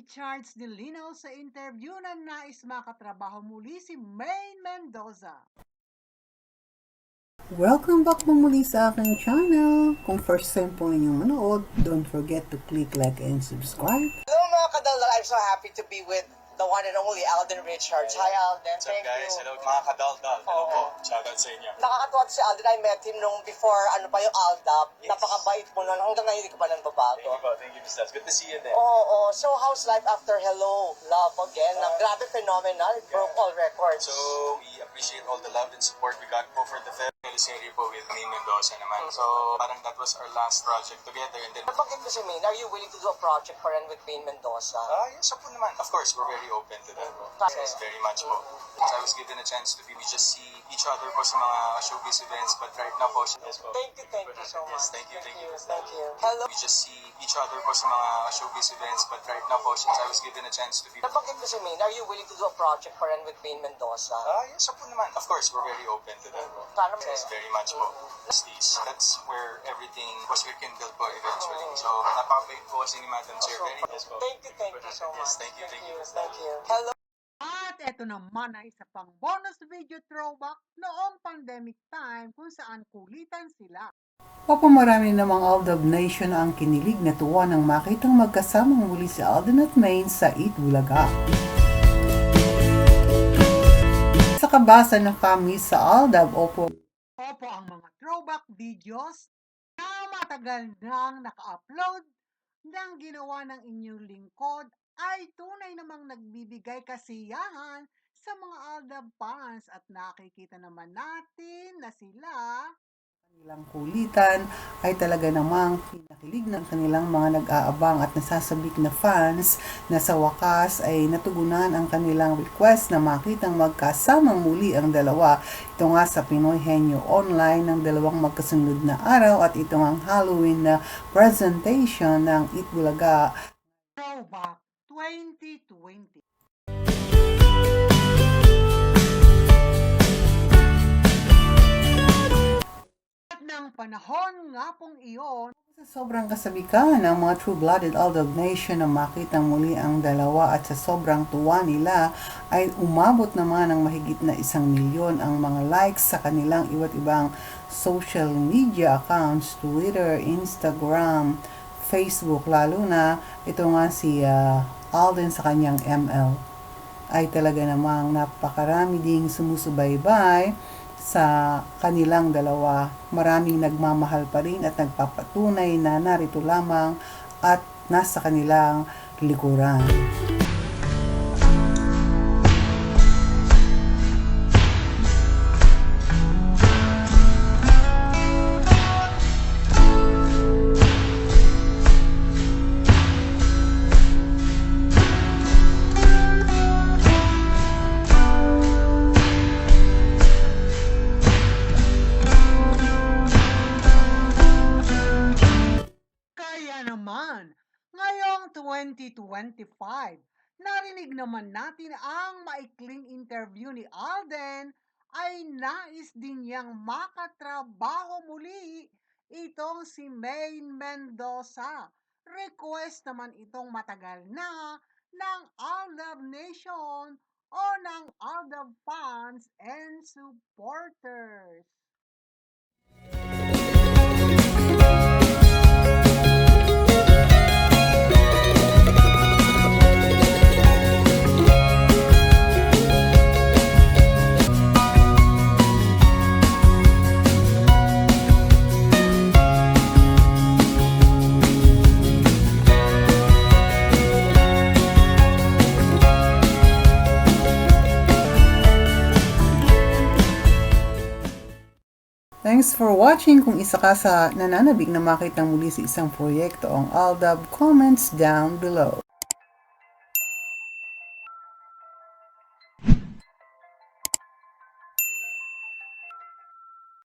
Richards nilinaw sa interview na nais makatrabaho muli si Maine Mendoza. Welcome back po muli sa aking channel. Kung first time po inyong manood, don't forget to click like and subscribe. Hello mga kadaldal, I'm so happy to be with the one and only Alden Richards. Hi Alden, What's up thank guys? you. Hello mga kadaldal. Hello Oo. po. Shoutout sa inyo. Nakakatuwa si Alden, I met him nung before yung Aldab. Yes. Napakabait mo nun, hanggang ngayon hindi ko pa nagbabago. Thank you po. Thank you, Mr. Good to see you then. Oo, so how's life after Hello, Love Again? Grabe phenomenal, it broke all records. So, we appreciate all the love and support we got po for the film. Series po with Maine Mendoza naman. So, parang that was our last project together. And then, Nabanggit ko si Maine, are you willing to do a project for and with Maine Mendoza? yes po naman. Of course, we're very open to that. Yes, very much po. So, I was given a chance to be, we just see each other po sa mga showcase events. But right now po, yes po. Thank you so much. Yes, thank you. Thank you. Hello. We just see each other po sa mga showcase events. But right now po, since I was given a chance to be, Nabanggit ko si Maine, are you willing to do a project for and with Maine Mendoza? yes po naman. Of course, we're very open to that. Paano Yes, very much po. That's where everything was rekindled po eventually. So, napakabait po kasi ni Madam Chair. Very yes po. Thank you so much. Yes, thank you. Thank you. Hello. At eto naman ay isa pang bonus video throwback noong pandemic time kung saan kulitan sila. Papamarami namang Aldab Nation ang kinilig na tuwa nang makitang magkasamang muli si Alden at Maine sa Eat Bulaga. Sa kabasa ng kami sa Aldab, opo Ang mga throwback videos na matagal nang naka-upload ng ginawa ng inyong lingkod ay tunay namang nagbibigay kasiyahan sa mga Aldab fans at nakikita naman natin na sila kanilang kulitan ay talaga namang kinakilig ng kanilang mga nag-aabang at nasasabik na fans na sa wakas ay natugunan ang kanilang request na makitang magkasamang muli ang dalawa. Ito nga sa Pinoy Henyo Online ng dalawang magkasunod na araw at ito ang Halloween na presentation ng Eat Bulaga. Throwback 2020. At ng panahon nga pong iyon, Sa sobrang kasabikan ng mga true-blooded Aldab Nation na makitang muli ang dalawa at sa sobrang tuwa nila ay umabot naman ng mahigit na 1 milyon ang mga likes sa kanilang iba't ibang social media accounts, Twitter, Instagram, Facebook, lalo na ito nga si Alden sa kanyang ML ay talaga namang napakarami ding sumusubaybay sa kanilang dalawa. Maraming nagmamahal pa rin at nagpapatunay na narito lamang at nasa kanilang likuran. kaya naman, ngayong 2025, narinig naman natin ang maikling interview ni Alden ay nais din niyang makatrabaho muli itong si Maine Mendoza. Request naman itong matagal na ng Aldab Nation o ng Aldab fans and supporters. Thanks for watching. Kung isa ka sa nananabik na makitang muli sa isang proyekto ang Aldab, comments down below.